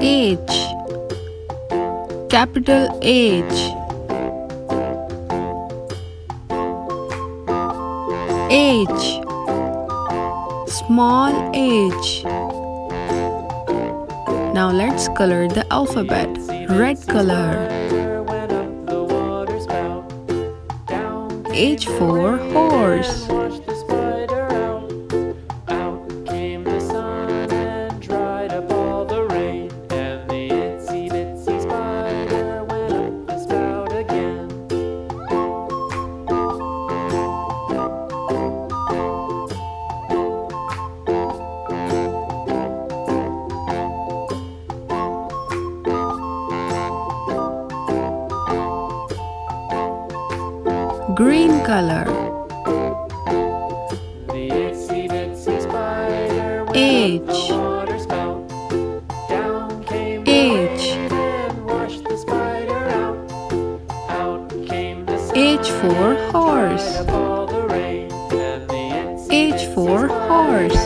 H, capital H. H, small h. Now let's color the alphabet. Red color. H for horse. Green color. H, H. H for horse. H for horse.